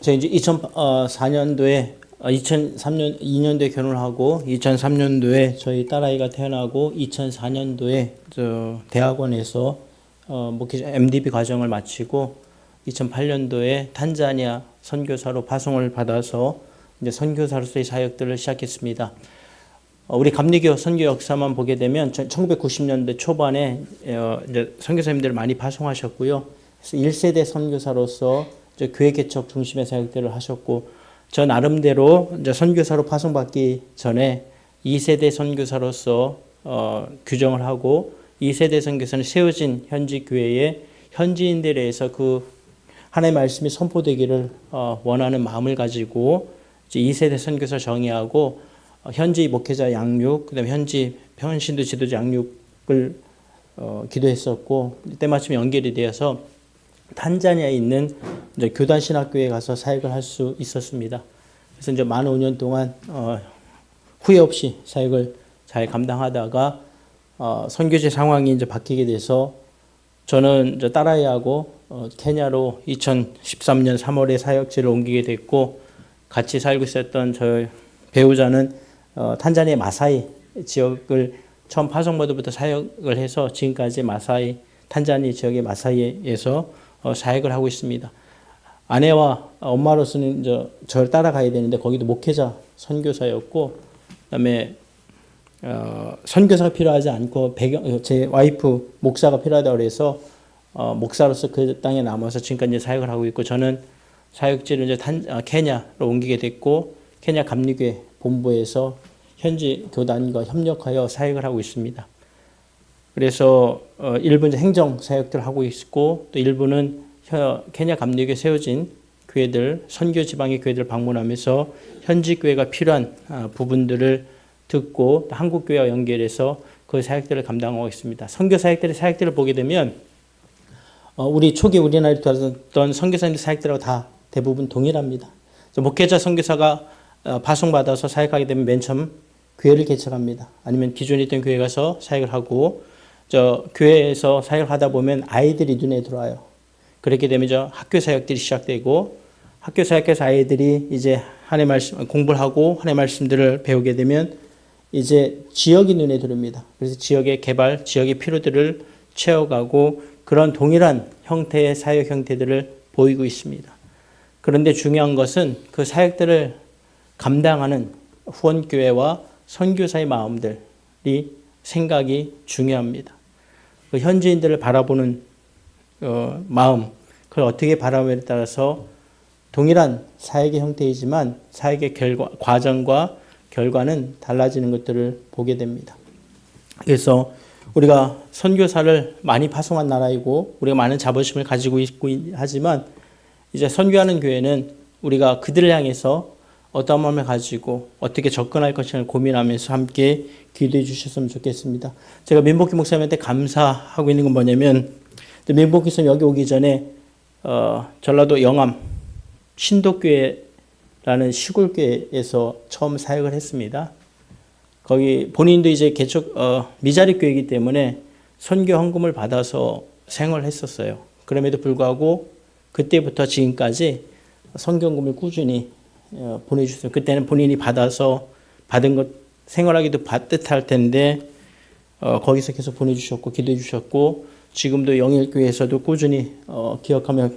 제가 이제 2004년도에 2003년 2년도에 결혼을 하고 2003년도에 저희 딸아이가 태어나고 2004년도에 저 대학원에서 목회자 MDB 과정을 마치고 2008년도에 탄자니아 선교사로 파송을 받아서 이제 선교사로서의 사역들을 시작했습니다. 우리 감리교 선교 역사만 보게 되면 1990년대 초반에 이제 선교사님들을 많이 파송하셨고요. 그래서 1세대 선교사로서 이제 교회 개척 중심의 사역들을 하셨고, 저 나름대로 이제 선교사로 파송받기 전에 2세대 선교사로서 규정을 하고, 2세대 선교사는 세워진 현지 교회의 현지인들에 의해서 그 하나님의 말씀이 선포되기를 원하는 마음을 가지고 이제 2세대 선교사 정의하고 현지 목회자 양육, 그다음에 현지 평신도 지도자 양육을 기도했었고, 때마침 연결이 되어서 탄자니아에 있는 이제 교단 신학교에 가서 사역을 할 수 있었습니다. 그래서 이제 만 5년 동안 후회 없이 사역을 잘 감당하다가 선교지 상황이 이제 바뀌게 돼서 저는 이제 딸아이하고 케냐로 2013년 3월에 사역지를 옮기게 됐고, 같이 살고 있었던 저 배우자는 탄자니아 마사이 지역을 처음 파송받으부터 사역을 해서 지금까지 마사이 탄자니아 지역의 마사이에서 사역을 하고 있습니다. 아내와 엄마로서는 저를 따라가야 되는데 거기도 목회자 선교사였고, 그다음에 선교사가 필요하지 않고 제 와이프 목사가 필요하다고 그래서 목사로서 그 땅에 남아서 지금까지 사역을 하고 있고, 저는 사역지를 이제 케냐로 옮기게 됐고 케냐 감리교회 본부에서 현지 교단과 협력하여 사역을 하고 있습니다. 그래서 일부는 행정 사역들을 하고 있고, 또 일부는 케냐 감리교에 세워진 교회들, 선교 지방의 교회들을 방문하면서 현지 교회가 필요한 부분들을 듣고 한국 교회와 연결해서 그 사역들을 감당하고 있습니다. 선교 사역들의 사역들을 보게 되면 우리 초기 우리나라에 들어왔던 선교사님들 사역들하고 다 대부분 동일합니다. 목회자 선교사가 파송받아서 사역하게 되면 맨 처음 교회를 개척합니다. 아니면 기존에 있던 교회 가서 사역을 하고, 교회에서 사역을 하다 보면 아이들이 눈에 들어와요. 그렇게 되면 학교 사역들이 시작되고, 학교 사역에서 아이들이 이제 하나님의 말씀 공부를 하고 하나님의 말씀들을 배우게 되면 이제 지역이 눈에 들어옵니다. 그래서 지역의 개발, 지역의 필요들을 채워가고 그런 동일한 형태의 사역 형태들을 보이고 있습니다. 그런데 중요한 것은 그 사역들을 감당하는 후원교회와 선교사의 마음들이 생각이 중요합니다. 그 현지인들을 바라보는 마음, 그걸 어떻게 바라보냐에 따라서 동일한 사역의 형태이지만 사역의 과정과 결과는 달라지는 것들을 보게 됩니다. 그래서 우리가 선교사를 많이 파송한 나라이고 우리가 많은 자부심을 가지고 있고 하지만 이제 선교하는 교회는 우리가 그들을 향해서 어떤 마음을 가지고 어떻게 접근할 것인가를 고민하면서 함께 기도해 주셨으면 좋겠습니다. 제가 민복희 목사님한테 감사하고 있는 건 뭐냐면, 민복희 목사님 여기 오기 전에 전라도 영암 신도교회라는 시골교회에서 처음 사역을 했습니다. 거기 본인도 이제 개척 미자립 교회이기 때문에 선교 헌금을 받아서 생활을 했었어요. 그럼에도 불구하고 그때부터 지금까지 선교헌금을 꾸준히 보내주셨어요. 그때는 본인이 받아서 받은 것 생활하기도 바뜻할 텐데 거기서 계속 보내주셨고 기도해 주셨고, 지금도 영일교회에서도 꾸준히 기억하며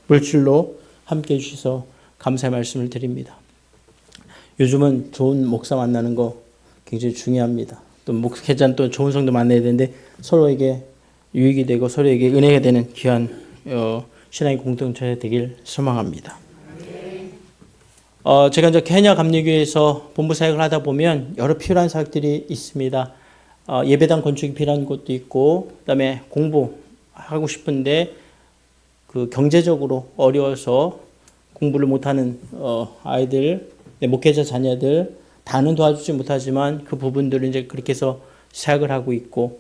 물질로 함께해 주셔서 감사의 말씀을 드립니다. 요즘은 좋은 목사 만나는 거 굉장히 중요합니다. 또 목회자는 또 좋은 성도 만나야 되는데 서로에게 유익이 되고 서로에게 은혜가 되는 귀한 신앙의 공동체가 되길 소망합니다. 제가 이제 케냐 감리교회에서 본부 사역을 하다 보면 여러 필요한 사역들이 있습니다. 예배당 건축이 필요한 곳도 있고, 그다음에 공부하고 싶은데 그 경제적으로 어려워서 공부를 못하는 아이들, 목회자 자녀들 다는 도와주지 못하지만 그 부분들을 이제 그렇게 해서 사역을 하고 있고,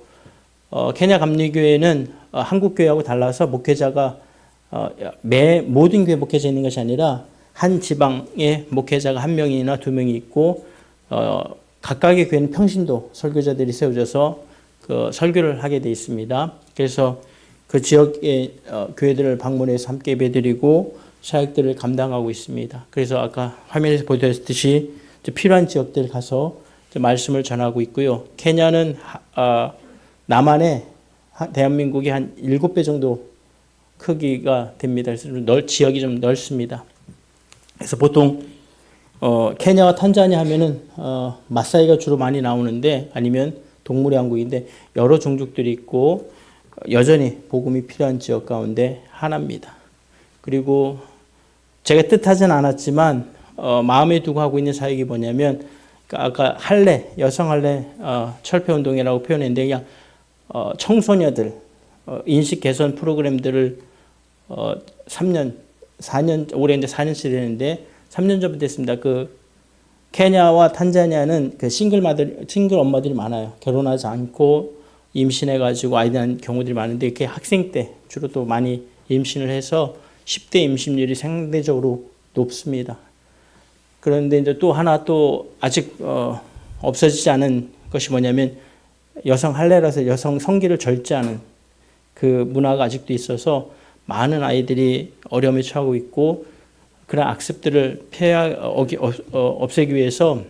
케냐 감리교회는 한국 교회하고 달라서 목회자가 모든 교회 목회자 있는 것이 아니라 한 지방에 목회자가 한 명이나 두 명이 있고, 각각의 교회는 평신도 설교자들이 세워져서 그 설교를 하게 돼 있습니다. 그래서 그 지역의 교회들을 방문해서 함께 예배드리고 사역들을 감당하고 있습니다. 그래서 아까 화면에서 보셨듯이 필요한 지역들 가서 말씀을 전하고 있고요. 케냐는 남한의 대한민국이 한 7배 정도 크기가 됩니다. 그래서 지역이 좀 넓습니다. 그래서 보통 케냐와 탄자니아 하면은 마사이가 주로 많이 나오는데, 아니면 동물의 왕국인데 여러 종족들이 있고 여전히 복음이 필요한 지역 가운데 하나입니다. 그리고 제가 뜻하진 않았지만 마음에 두고 하고 있는 사역이 뭐냐면, 아까 할례, 여성 할례 철폐운동이라고 표현했는데, 그냥 청소녀들 인식 개선 프로그램들을 3년, 4년, 올해 이제 4년째 되는데 3년 전부터 됐습니다. 그 케냐와 탄자니아는 그 싱글 엄마들이 많아요. 결혼하지 않고 임신해가지고 아이 낳은 경우들이 많은데, 이렇게 학생 때 주로 또 많이 임신을 해서 10대 임신율이 상대적으로 높습니다. 그런데 이제 또 하나 또 아직 없어지지 않은 것이 뭐냐면, 여성 할례라서 여성 성기를 절제하는 그 문화가 아직도 있어서 많은 아이들이 어려움에 처하고 있고, 그런 악습들을 없애기 위해서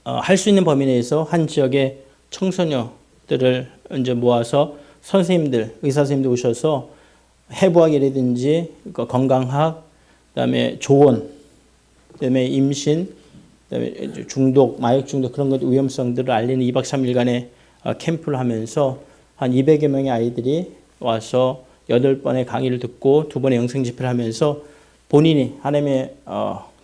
할 수 있는 범위 내에서 한 지역의 청소녀들을 이제 모아서 선생님들, 의사 선생님들 오셔서 해부학이라든지 건강학, 그다음에 조언, 그다음에 임신, 그다음에 중독, 마약 중독 그런 것 위험성들을 알리는 2박 3일간의 캠프를 하면서 한 200여 명의 아이들이 와서 8번의 강의를 듣고 2번의 영성 집회를 하면서 본인이 하나님의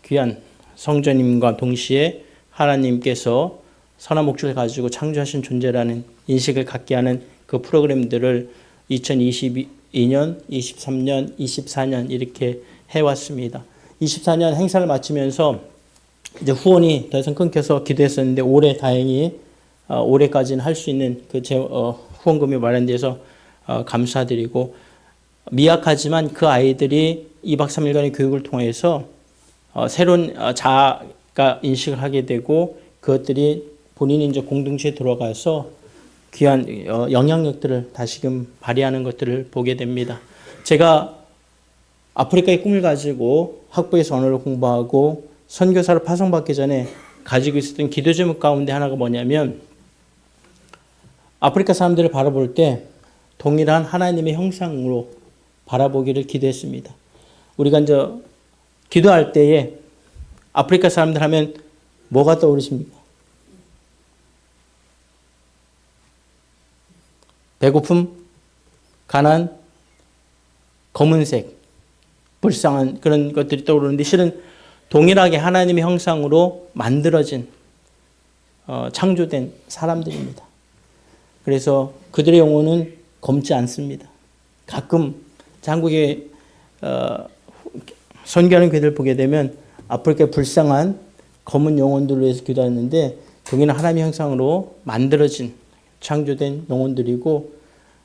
귀한 성전임과 동시에 하나님께서 선한 목적을 가지고 창조하신 존재라는 인식을 갖게 하는 그 프로그램들을 2022년, 23년, 24년 이렇게 해왔습니다. 24년 행사를 마치면서 이제 후원이 더 이상 끊겨서 기도했었는데, 올해 다행히 올해까지는 할 수 있는 그 후원금이 마련돼서 감사드리고, 미약하지만 그 아이들이 2박 3일간의 교육을 통해서 새로운 자아가 인식을 하게 되고, 그것들이 본인이 이제 공동체에 들어가서 귀한 영향력들을 다시금 발휘하는 것들을 보게 됩니다. 제가 아프리카의 꿈을 가지고 학부에서 언어를 공부하고 선교사로 파송받기 전에 가지고 있었던 기도 제목 가운데 하나가 뭐냐면, 아프리카 사람들을 바라볼 때 동일한 하나님의 형상으로 바라보기를 기도했습니다. 우리가 이제 기도할 때에 아프리카 사람들 하면 뭐가 떠오르십니까? 배고픔, 가난, 검은색, 불쌍한 그런 것들이 떠오르는데, 실은 동일하게 하나님의 형상으로 만들어진 창조된 사람들입니다. 그래서 그들의 영혼은 검지 않습니다. 가끔 한국에 선교하는 교회들 보게 되면 아프리카의 불쌍한 검은 영혼들을 위해서 기도하는데, 동일한 하나님의 형상으로 만들어진 창조된 영혼들이고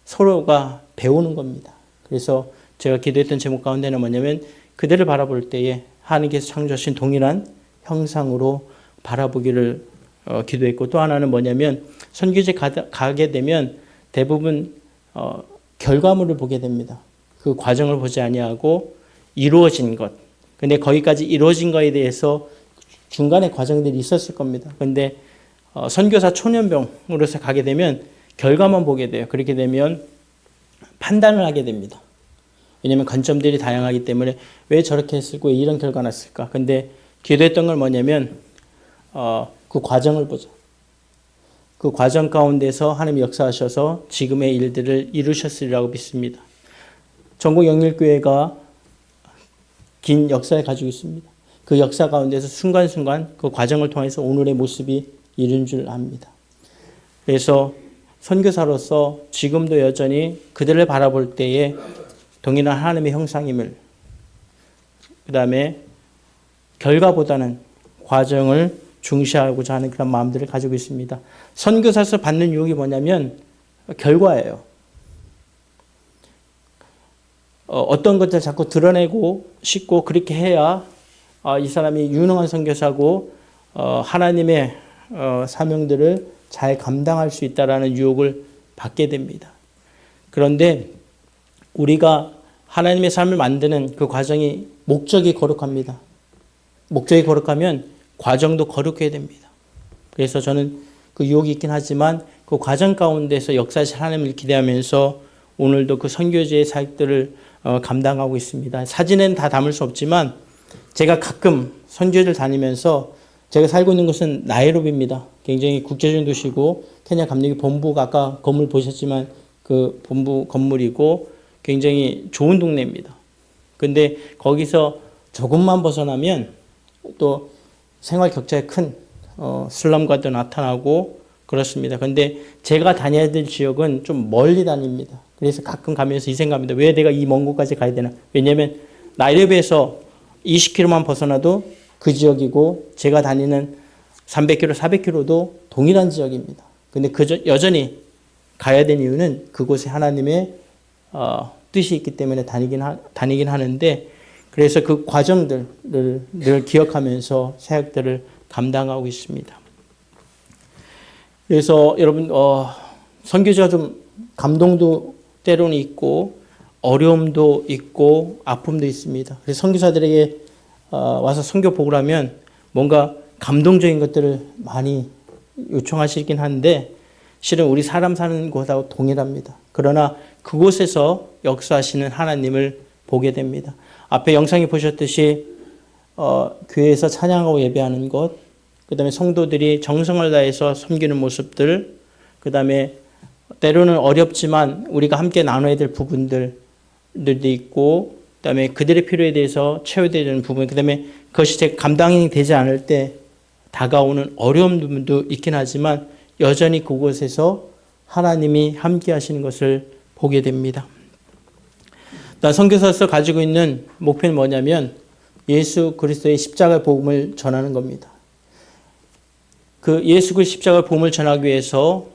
서로가 배우는 겁니다. 그래서 제가 기도했던 제목 가운데는 뭐냐면, 그들을 바라볼 때에 하나님께서 창조하신 동일한 형상으로 바라보기를 기도했고, 또 하나는 뭐냐면, 선교지 가게 되면 대부분 결과물을 보게 됩니다. 그 과정을 보지 아니하고 이루어진 것. 근데 거기까지 이루어진 것에 대해서 중간에 과정들이 있었을 겁니다. 근데 선교사 초년병으로서 가게 되면 결과만 보게 돼요. 그렇게 되면 판단을 하게 됩니다. 왜냐하면 관점들이 다양하기 때문에 왜 저렇게 했을까, 왜 이런 결과가 났을까. 근데 기도했던 걸 뭐냐면 그 과정을 보자. 그 과정 가운데서 하나님이 역사하셔서 지금의 일들을 이루셨으리라고 믿습니다. 전국 영일교회가 긴 역사를 가지고 있습니다. 그 역사 가운데서 순간순간 그 과정을 통해서 오늘의 모습이 이룬 줄 압니다. 그래서 선교사로서 지금도 여전히 그들을 바라볼 때에 동일한 하나님의 형상임을, 그 다음에 결과보다는 과정을 중시하고자 하는 그런 마음들을 가지고 있습니다. 선교사에서 받는 유혹이 뭐냐면 결과예요. 어떤 것들 자꾸 드러내고 싶고, 그렇게 해야 이 사람이 유능한 선교사고 하나님의 사명들을 잘 감당할 수 있다라는 유혹을 받게 됩니다. 그런데 우리가 하나님의 삶을 만드는 그 과정이 목적이 거룩합니다. 목적이 거룩하면 과정도 거룩해야 됩니다. 그래서 저는 그 유혹이 있긴 하지만 그 과정 가운데서 역사하실 하나님을 기대하면서 오늘도 그 선교지의 사역들을 감당하고 있습니다. 사진에는 다 담을 수 없지만 제가 가끔 선교지를 다니면서 제가 살고 있는 곳은 나이로비입니다. 굉장히 국제적인 도시고 케냐 감리교 본부가 아까 건물 보셨지만 그 본부 건물이고 굉장히 좋은 동네입니다. 근데 거기서 조금만 벗어나면 또 생활 격차가 큰 슬럼가도 나타나고 그렇습니다. 근데 제가 다녀야 될 지역은 좀 멀리 다닙니다. 그래서 가끔 가면서 이 생각합니다. 왜 내가 이 먼 곳까지 가야 되나? 왜냐하면 나이로비에서 20km만 벗어나도 그 지역이고 제가 다니는 300km, 400km도 동일한 지역입니다. 근데 여전히 가야 되는 이유는 그곳에 하나님의 뜻이 있기 때문에 다니긴 하는데 그래서 그 과정들을 늘 기억하면서 사역들을 감당하고 있습니다. 그래서 여러분 선교지가 좀 감동도 때로는 있고 어려움도 있고 아픔도 있습니다. 그래서 선교사들에게 와서 선교 보고 하면 뭔가 감동적인 것들을 많이 요청하시긴 한데 실은 우리 사람 사는 곳하고 동일합니다. 그러나 그곳에서 역사하시는 하나님을 보게 됩니다. 앞에 영상에 보셨듯이 교회에서 찬양하고 예배하는 것, 그 다음에 성도들이 정성을 다해서 섬기는 모습들, 그 다음에 때로는 어렵지만 우리가 함께 나눠야 될 부분들도 있고, 그 다음에 그들의 필요에 대해서 채워야 되는 부분, 그 다음에 그것이 감당이 되지 않을 때 다가오는 어려움도 있긴 하지만 여전히 그곳에서 하나님이 함께 하시는 것을 보게 됩니다. 선교사로서 가지고 있는 목표는 뭐냐면 예수 그리스도의 십자가의 복음을 전하는 겁니다. 그 예수 그리스도의 십자가의 복음을 전하기 위해서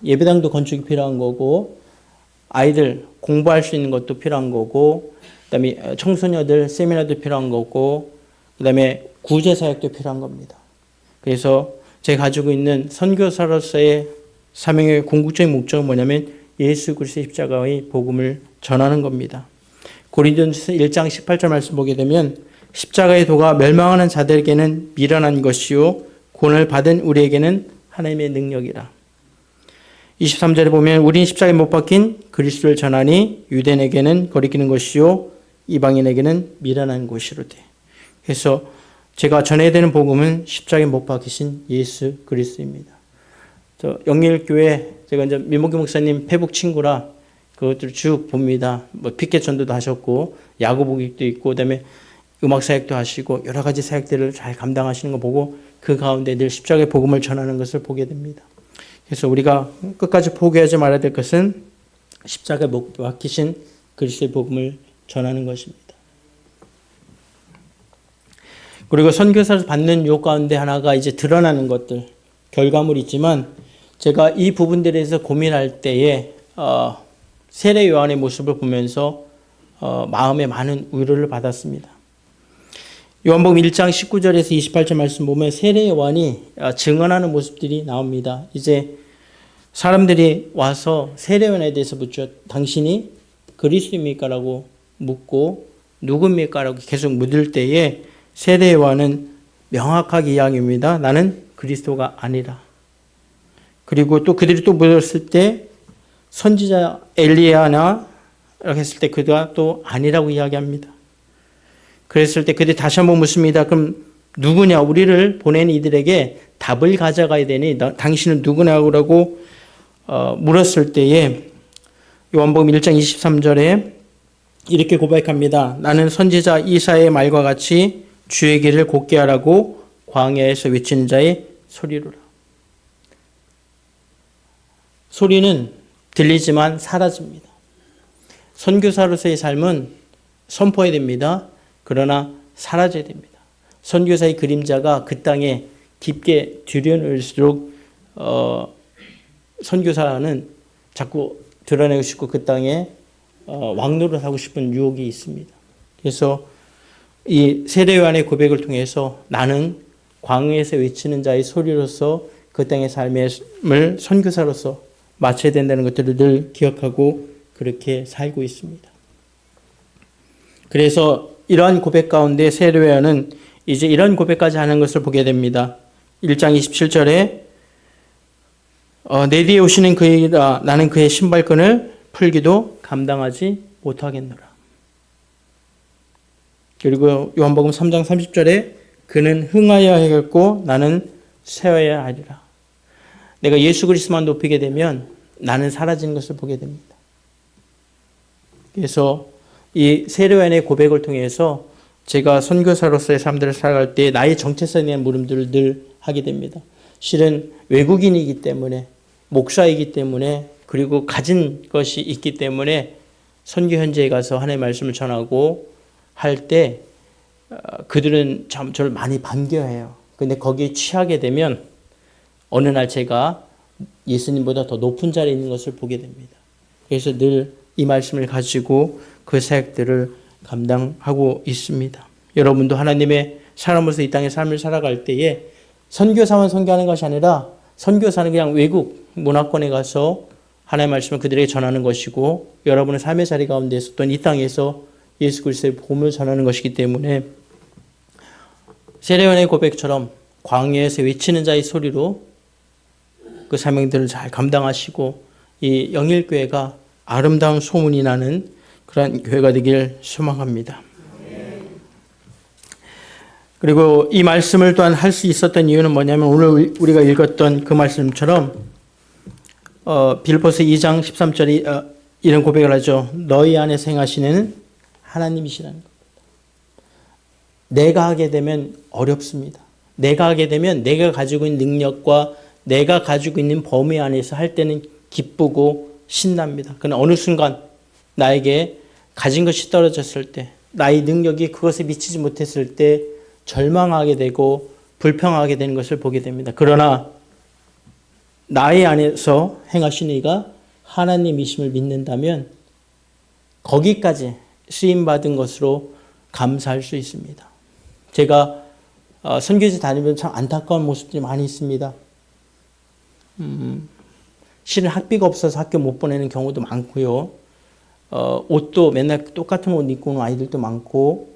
예배당도 건축이 필요한 거고 아이들 공부할 수 있는 것도 필요한 거고 그다음에 청소년들 세미나도 필요한 거고 그다음에 구제 사역도 필요한 겁니다. 그래서 제가 가지고 있는 선교사로서의 사명의 궁극적인 목적은 뭐냐면 예수 그리스도의 십자가의 복음을 전하는 겁니다. 고린도전서 1장 18절 말씀 보게 되면 십자가의 도가 멸망하는 자들에게는 미련한 것이요 구원을 받은 우리에게는 하나님의 능력이라. 23절에 보면 우린 십자가에 못 박힌 그리스도를 전하니 유대인에게는 거리끼는 것이요 이방인에게는 미련한 것이로되. 그래서 제가 전해야 되는 복음은 십자가에 못 박히신 예수 그리스도입니다. 저 영일교회 제가 이제 민목기 목사님 페북 친구라 그것들을 쭉 봅니다. 뭐 피켓 전도도 하셨고 야구 보기도 있고 그다음에 음악 사역도 하시고 여러 가지 사역들을 잘 감당하시는 거 보고 그 가운데 늘 십자가의 복음을 전하는 것을 보게 됩니다. 그래서 우리가 끝까지 포기하지 말아야 될 것은 십자가에 못 박히신 그리스도의 복음을 전하는 것입니다. 그리고 선교사를 받는 유혹 가운데 하나가 이제 드러나는 것들, 결과물이 있지만 제가 이 부분들에 대해서 고민할 때에 세례 요한의 모습을 보면서 마음에 많은 위로를 받았습니다. 요한복음 1장 19절에서 28절 말씀 보면 세례 요한이 증언하는 모습들이 나옵니다. 이제 사람들이 와서 세례 요한에 대해서 묻죠. 당신이 그리스도입니까? 라고 묻고 누굽니까? 라고 계속 묻을 때에 세례 요한은 명확하게 이야기합니다. 나는 그리스도가 아니라. 그리고 또 그들이 또 물었을 때 선지자 엘리야나 라고 했을 때 그가 또 아니라고 이야기합니다. 그랬을 때 그들이 다시 한번 묻습니다. 그럼 누구냐? 우리를 보낸 이들에게 답을 가져가야 되니 당신은 누구냐고 물었을 때에 요한복음 1장 23절에 이렇게 고백합니다. 나는 선지자 이사야의 말과 같이 주의 길을 곧게 하라고 광야에서 외치는 자의 소리로라. 소리는 들리지만 사라집니다. 선교사로서의 삶은 선포해야 됩니다. 그러나 사라져야 됩니다. 선교사의 그림자가 그 땅에 깊게 들여놓을수록 선교사는 자꾸 드러내고 싶고 그 땅에 왕노릇하고 싶은 유혹이 있습니다. 그래서 이 세례 요한의 고백을 통해서 나는 광야에서 외치는 자의 소리로서 그 땅의 삶을 선교사로서 마쳐야 된다는 것들을 늘 기억하고 그렇게 살고 있습니다. 그래서 이러한 고백 가운데 세례요한은 이제 이런 고백까지 하는 것을 보게 됩니다. 1장 27절에 내 뒤에 오시는 그이라 나는 그의 신발끈을 풀기도 감당하지 못하겠노라. 그리고 요한복음 3장 30절에 그는 흥하여야 하겠고 나는 쇠어야 하리라. 내가 예수 그리스도만 높이게 되면 나는 사라지는 것을 보게 됩니다. 그래서 이 세례요한의 고백을 통해서 제가 선교사로서의 삶들을 살아갈 때 나의 정체성에 대한 물음들을 늘 하게 됩니다. 실은 외국인이기 때문에, 목사이기 때문에, 그리고 가진 것이 있기 때문에 선교 현지에 가서 하나님의 말씀을 전하고 할 때 그들은 참 저를 많이 반겨해요. 근데 거기에 취하게 되면 어느 날 제가 예수님보다 더 높은 자리에 있는 것을 보게 됩니다. 그래서 늘 이 말씀을 가지고 그 사역들을 감당하고 있습니다. 여러분도 하나님의 사람으로서 이 땅의 삶을 살아갈 때에 선교사만 선교하는 것이 아니라 선교사는 그냥 외국 문화권에 가서 하나님의 말씀을 그들에게 전하는 것이고 여러분의 삶의 자리 가운데서 또는 이 땅에서 예수 그리스도의 복음을 전하는 것이기 때문에 세례요한의 고백처럼 광야에서 외치는 자의 소리로 그 사명들을 잘 감당하시고 이 영일교회가 아름다운 소문이 나는 그러한 교회가 되길 소망합니다. 그리고 이 말씀을 또한 할 수 있었던 이유는 뭐냐면 오늘 우리가 읽었던 그 말씀처럼 빌립보서 2장 13절이 이런 고백을 하죠. 너희 안에서 행하시는 하나님이시라는 겁니다. 내가 하게 되면 어렵습니다. 내가 하게 되면 내가 가지고 있는 능력과 내가 가지고 있는 범위 안에서 할 때는 기쁘고 신납니다. 그러나 어느 순간 나에게 가진 것이 떨어졌을 때, 나의 능력이 그것에 미치지 못했을 때 절망하게 되고 불평하게 되는 것을 보게 됩니다. 그러나 나의 안에서 행하신 이가 하나님이심을 믿는다면 거기까지 쓰임받은 것으로 감사할 수 있습니다. 제가 선교지 다니면 참 안타까운 모습들이 많이 있습니다. 실은 학비가 없어서 학교 못 보내는 경우도 많고요. 옷도 맨날 똑같은 옷 입고 오는 아이들도 많고,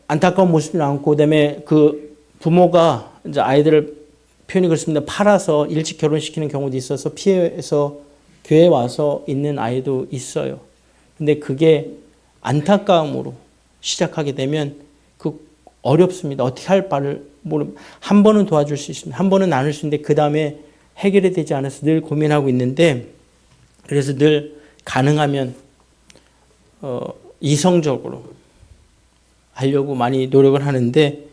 안타까운 모습이 많고, 그다음에 그 부모가 이제 아이들을 표현이 그렇습니다. 팔아서 일찍 결혼시키는 경우도 있어서 피해서 교회에 와서 있는 아이도 있어요. 근데 그게 안타까움으로 시작하게 되면 그 어렵습니다. 어떻게 할 바를 한 번은 도와줄 수 있습니다. 한 번은 나눌 수 있는데 그 다음에 해결이 되지 않아서 늘 고민하고 있는데 그래서 늘 가능하면 이성적으로 하려고 많이 노력을 하는데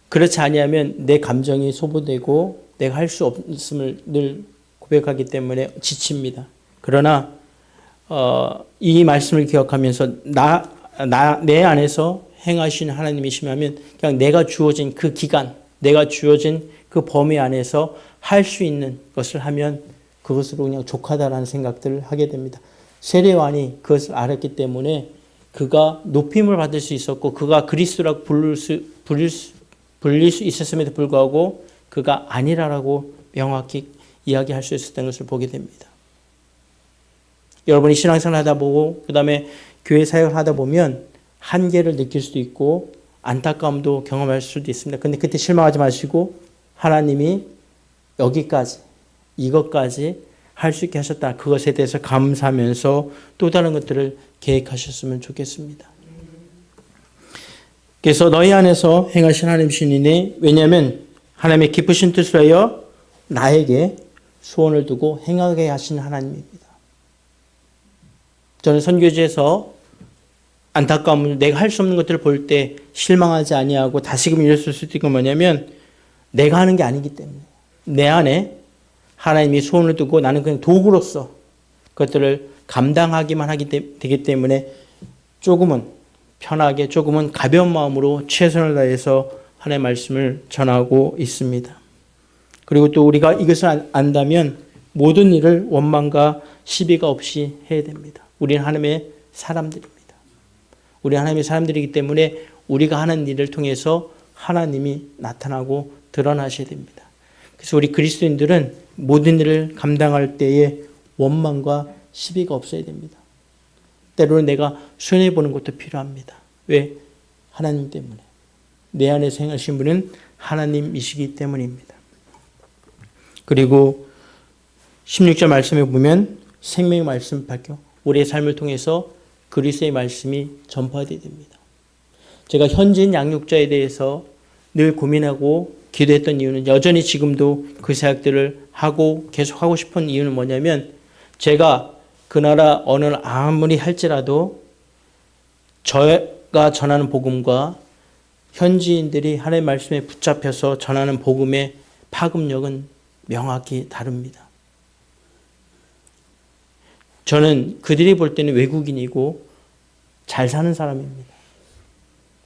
그렇지 아니하면 내 감정이 소모되고 내가 할 수 없음을 늘 고백하기 때문에 지칩니다. 그러나 이 말씀을 기억하면서 내 안에서 행하신 하나님이시면 그냥 내가 주어진 그 기간, 내가 주어진 그 범위 안에서 할 수 있는 것을 하면 그것으로 그냥 족하다라는 생각들을 하게 됩니다. 세례요한이 그것을 알았기 때문에 그가 높임을 받을 수 있었고 그가 그리스도라고 불릴 수 있었음에도 불구하고 그가 아니라라고 명확히 이야기할 수 있었던 것을 보게 됩니다. 여러분이 신앙생활 하다 보고 그 다음에 교회 사역을 하다 보면 한계를 느낄 수도 있고 안타까움도 경험할 수도 있습니다. 근데 그때 실망하지 마시고 하나님이 여기까지 이것까지 할 수 있게 하셨다. 그것에 대해서 감사하면서 또 다른 것들을 계획하셨으면 좋겠습니다. 그래서 너희 안에서 행하신 하나님이시니 왜냐하면 하나님의 기쁘신 뜻을 하여 나에게 소원을 두고 행하게 하신 하나님입니다. 저는 선교지에서 안타까움을 내가 할 수 없는 것들을 볼 때 실망하지 아니하고 다시금 일었을 수 있는 건 뭐냐면 내가 하는 게 아니기 때문에 내 안에 하나님이 소원을 두고 나는 그냥 도구로서 그것들을 감당하기만 되기 때문에 조금은 편하게 조금은 가벼운 마음으로 최선을 다해서 하나님의 말씀을 전하고 있습니다. 그리고 또 우리가 이것을 안다면 모든 일을 원망과 시비가 없이 해야 됩니다. 우리는 하나님의 사람들입니다. 우리 하나님의 사람들이기 때문에 우리가 하는 일을 통해서 하나님이 나타나고 드러나셔야 됩니다. 그래서 우리 그리스도인들은 모든 일을 감당할 때에 원망과 시비가 없어야 됩니다. 때로는 내가 손해보는 것도 필요합니다. 왜? 하나님 때문에. 내 안에서 행하신 분은 하나님이시기 때문입니다. 그리고 16절 말씀에 보면 생명의 말씀 밝혀 우리의 삶을 통해서 그리스도의 말씀이 전파되어야 됩니다. 제가 현지인 양육자에 대해서 늘 고민하고 기도했던 이유는 여전히 지금도 그 사역들을 하고 계속 하고 싶은 이유는 뭐냐면 제가 그 나라 언어를 아무리 할지라도 제가 전하는 복음과 현지인들이 하나님의 말씀에 붙잡혀서 전하는 복음의 파급력은 명확히 다릅니다. 저는 그들이 볼 때는 외국인이고 잘 사는 사람입니다.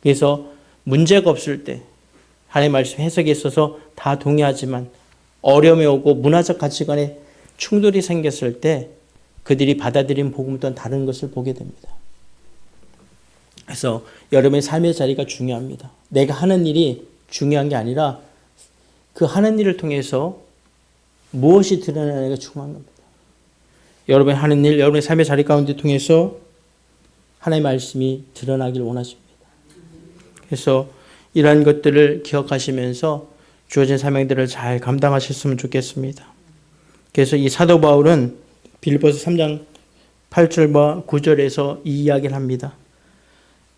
그래서 문제가 없을 때 하나님의 말씀 해석에 있어서 다 동의하지만 어려움이 오고 문화적 가치관에 충돌이 생겼을 때 그들이 받아들인 복음은 또 다른 것을 보게 됩니다. 그래서 여러분의 삶의 자리가 중요합니다. 내가 하는 일이 중요한 게 아니라 그 하는 일을 통해서 무엇이 드러나는가 중요한 겁니다. 여러분이 하는 일, 여러분의 삶의 자리 가운데 통해서 하나님의 말씀이 드러나길 원하십니다. 그래서 이러한 것들을 기억하시면서 주어진 사명들을 잘 감당하셨으면 좋겠습니다. 그래서 이 사도 바울은 빌립보서 3장 8절과 9절에서 이 이야기를 합니다.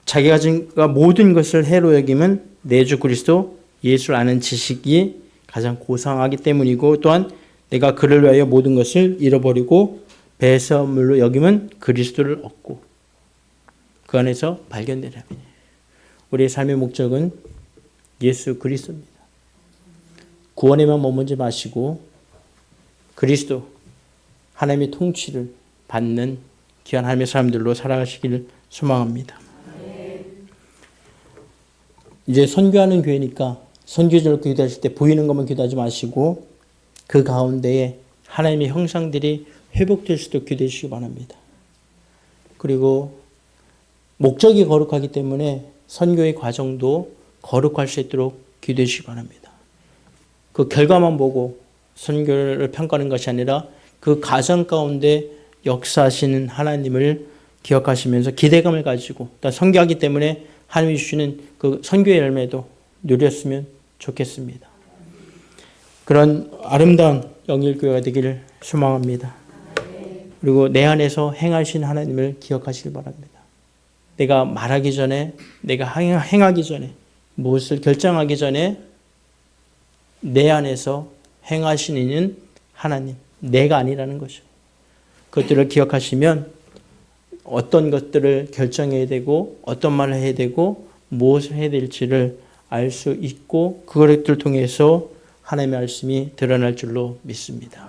자기가 모든 것을 해로 여김은 내 주 그리스도 예수를 아는 지식이 가장 고상하기 때문이고 또한 내가 그를 위하여 모든 것을 잃어버리고 배설물로 여김은 그리스도를 얻고 그 안에서 발견되라. 우리의 삶의 목적은 예수 그리스도입니다. 구원에만 머물지 마시고 그리스도 하나님의 통치를 받는 귀한 하나님의 사람들로 살아가시기를 소망합니다. 이제 선교하는 교회니까 선교적으로 기도하실 때 보이는 것만 기도하지 마시고 그 가운데에 하나님의 형상들이 회복될 수 있도록 기도해 주시기 바랍니다. 그리고 목적이 거룩하기 때문에 선교의 과정도 거룩할 수 있도록 기도해 주시기 바랍니다. 그 결과만 보고 선교를 평가하는 것이 아니라 그 과정 가운데 역사하시는 하나님을 기억하시면서 기대감을 가지고 또 선교하기 때문에 하나님이 주시는 그 선교의 열매도 누렸으면 좋겠습니다. 그런 아름다운 영일교회가 되기를 소망합니다. 그리고 내 안에서 행하신 하나님을 기억하시길 바랍니다. 내가 말하기 전에, 내가 행하기 전에, 무엇을 결정하기 전에 내 안에서 행하신 이는 하나님, 내가 아니라는 것이죠. 그것들을 기억하시면 어떤 것들을 결정해야 되고 어떤 말을 해야 되고 무엇을 해야 될지를 알 수 있고 그것들을 통해서 하나님의 말씀이 드러날 줄로 믿습니다.